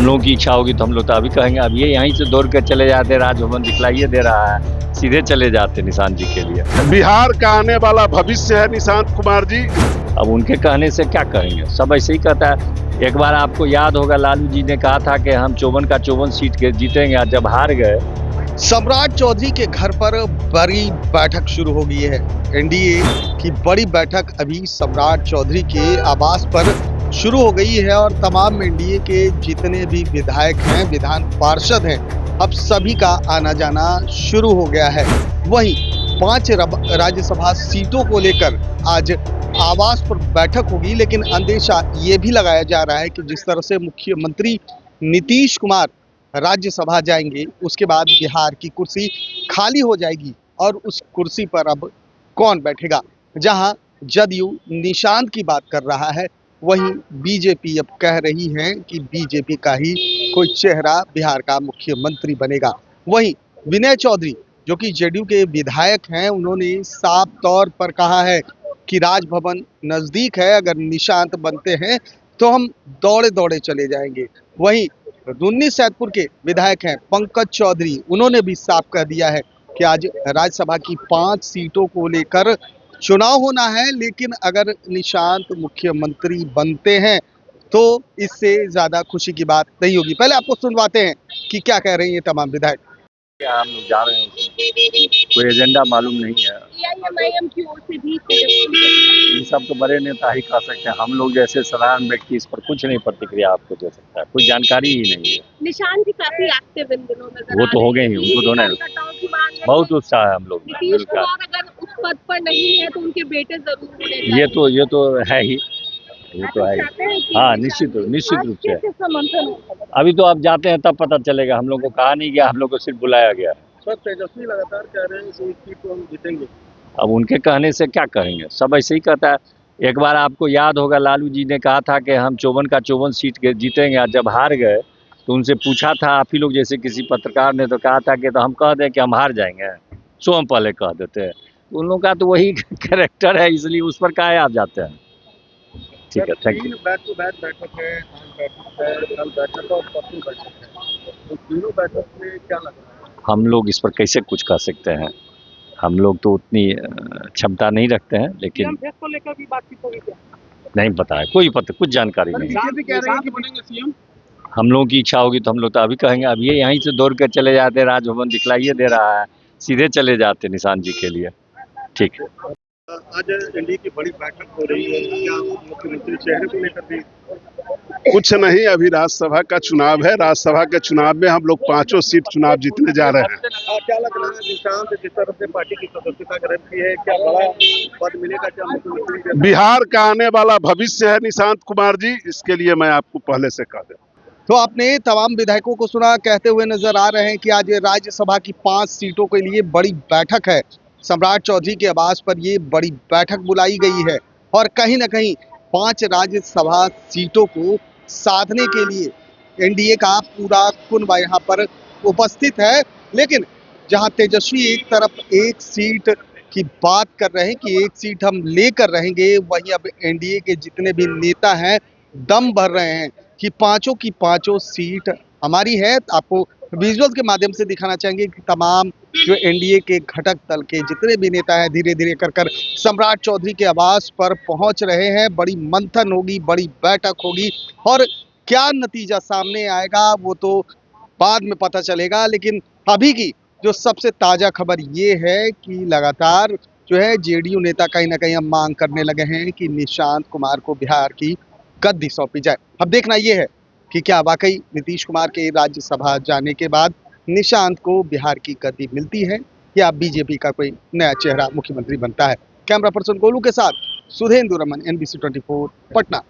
हम लोगों की इच्छा होगी तो हम लोग तो अभी कहेंगे। अब ये यहीं से दौड़ कर चले जाते, राजभवन दिखलाइए दे रहा है, सीधे चले जाते निशांत जी के लिए। बिहार का आने वाला भविष्य है निशांत कुमार जी। अब उनके कहने से क्या करेंगे, सब ऐसे ही कहता है। एक बार आपको याद होगा, लालू जी ने कहा था कि हम 54 का 54 सीट के जीतेंगे, आज जब हार गए। सम्राट चौधरी के घर पर बड़ी बैठक शुरू हो गई है। एनडीए की बड़ी बैठक अभी सम्राट चौधरी के आवास पर शुरू हो गई है और तमाम एनडीए के जितने भी विधायक हैं, विधान पार्षद हैं, अब सभी का आना जाना शुरू हो गया है। वहीं 5 राज्यसभा सीटों को लेकर आज आवास पर बैठक होगी, लेकिन अंदेशा ये भी लगाया जा रहा है कि जिस तरह से मुख्यमंत्री नीतीश कुमार राज्यसभा जाएंगे, उसके बाद बिहार की कुर्सी खाली हो जाएगी और उस कुर्सी पर अब कौन बैठेगा। जहां जदयू निशांत की बात कर रहा है, वहीं बीजेपी अब कह रही है कि बीजेपी का ही कोई चेहरा बिहार का मुख्यमंत्री बनेगा। वहीं विनय चौधरी जो कि जेडीयू के विधायक हैं, उन्होंने साफ तौर पर कहा है कि राजभवन नजदीक है, अगर निशांत बनते हैं तो हम दौड़े दौड़े चले जाएंगे। वहीं रुन्नी सैदपुर के विधायक हैं पंकज चौधरी, उन्होंने भी साफ कह दिया है कि आज राज्यसभा की 5 सीटों को लेकर चुनाव होना है, लेकिन अगर निशांत मुख्यमंत्री बनते हैं तो इससे ज्यादा खुशी की बात नहीं होगी। पहले आपको सुनवाते हैं कि क्या कह रहे हैं ये तमाम विधायक। हम लोग जा रहे हैं, कोई एजेंडा मालूम नहीं है। एआईएमआईएम की ओर से भी ये सब तो बड़े नेता ही कह सकते हैं, हम लोग जैसे साधारण व्यक्ति इस पर कुछ नहीं प्रतिक्रिया आपको दे सकता है, कोई जानकारी ही नहीं है। निशांत जी काफी एक्टिव इन दिनों नजर वो तो हो गए ही, उनको तो नहीं, बहुत उत्साह है हम लोग में। नीतीश कुमार अगर उस पद पर नहीं है तो उनके बेटे जरूर होने ये तो है ही, ये तो है ही। हाँ, निश्चित रूप से। अभी तो आप जाते हैं तब पता चलेगा, हम लोग को कहा नहीं गया, हम लोग को सिर्फ बुलाया गया। सर, तेजस्वी लगातार कह रहे हैं कि इस सीट को हम जीतेंगे। अब उनके कहने से क्या करेंगे, सब ऐसे ही कहता है। एक बार आपको याद होगा, लालू जी ने कहा था कि हम 54 का 54 सीट के जीतेंगे, आज जब हार गए तो उनसे पूछा था, आप ही लोग जैसे किसी पत्रकार ने तो कहा था कि तो हम कह दें कि हम हार जाएंगे, सो हम पहले कह देते हैं। तो उन लोगों का तो वही कैरेक्टर है, इसलिए उस पर काहे आप जाते हैं। ठीक है, thank you. Back to back बैठक है, आज बैठक है, कल बैठक और परसों बैठक है, तो तीनों बैठक में क्या लग रहा है? हम लोग इस पर कैसे कुछ कह सकते हैं, हम लोग तो उतनी क्षमता नहीं रखते हैं, लेकिन को लेकर भी बातचीत होगी क्या? नहीं पता है, कोई पता, कुछ जानकारी नहीं। बीजेपी कह रही है कि बनेंगे सीएम। हम लोगों की इच्छा होगी तो हम लोग तो अभी कहेंगे। अब ये यहीं से दौड़ कर चले जाते, राजभवन दिखलाइए दे रहा है, सीधे चले जाते निशांत जी के लिए। ठीक है। आज एनडीए की बड़ी बैठक हो रही है, क्या मुख्यमंत्री चेहरे को लेकर भी? कुछ नहीं, अभी राज्यसभा का चुनाव है। राज्यसभा के चुनाव में हम लोग 5 सीट चुनाव जीतने जा रहे हैं। क्या लग रहा है निशांत जिस तरह से पार्टी की सदस्यता ग्रहण की है, क्या बड़ा पद मिलेगा क्या मुख्यमंत्री? बिहार का आने वाला भविष्य है निशांत कुमार जी, इसके लिए मैं आपको पहले से कह दूं। तो आपने तमाम विधायकों को सुना, कहते हुए नजर आ रहे हैं कि आज राज्यसभा की 5 सीटों के लिए बड़ी बैठक है। सम्राट चौधरी के आवास पर ये बड़ी बैठक बुलाई गई है और कहीं ना कहीं 5 राज्यसभा सीटों को साधने के लिए एनडीए का पूरा कुनबा यहाँ पर उपस्थित है। लेकिन जहाँ तेजस्वी एक तरफ 1 सीट की बात कर रहे हैं कि 1 सीट हम लेकर रहेंगे, वहीं अब एनडीए के जितने भी नेता हैं दम भर रहे हैं कि 5 की 5 सीट हमारी है। आपको विजुअल के माध्यम से दिखाना चाहेंगे कि तमाम जो एनडीए के घटक दल के जितने भी नेता हैं धीरे धीरे कर सम्राट चौधरी के आवास पर पहुंच रहे हैं। बड़ी मंथन होगी, बड़ी बैठक होगी और क्या नतीजा सामने आएगा वो तो बाद में पता चलेगा। लेकिन अभी की जो सबसे ताजा खबर ये है कि लगातार जो है जेडीयू नेता कहीं ना कहीं मांग करने लगे हैं कि निशांत कुमार को बिहार की गद्दी सौंपी जाए। अब देखना यह है कि क्या वाकई नीतीश कुमार के राज्यसभा जाने के बाद निशांत को बिहार की गद्दी मिलती है या बीजेपी का कोई नया चेहरा मुख्यमंत्री बनता है। कैमरा पर्सन गोलू के साथ सुधेंदु रमन, NBC 24 पटना।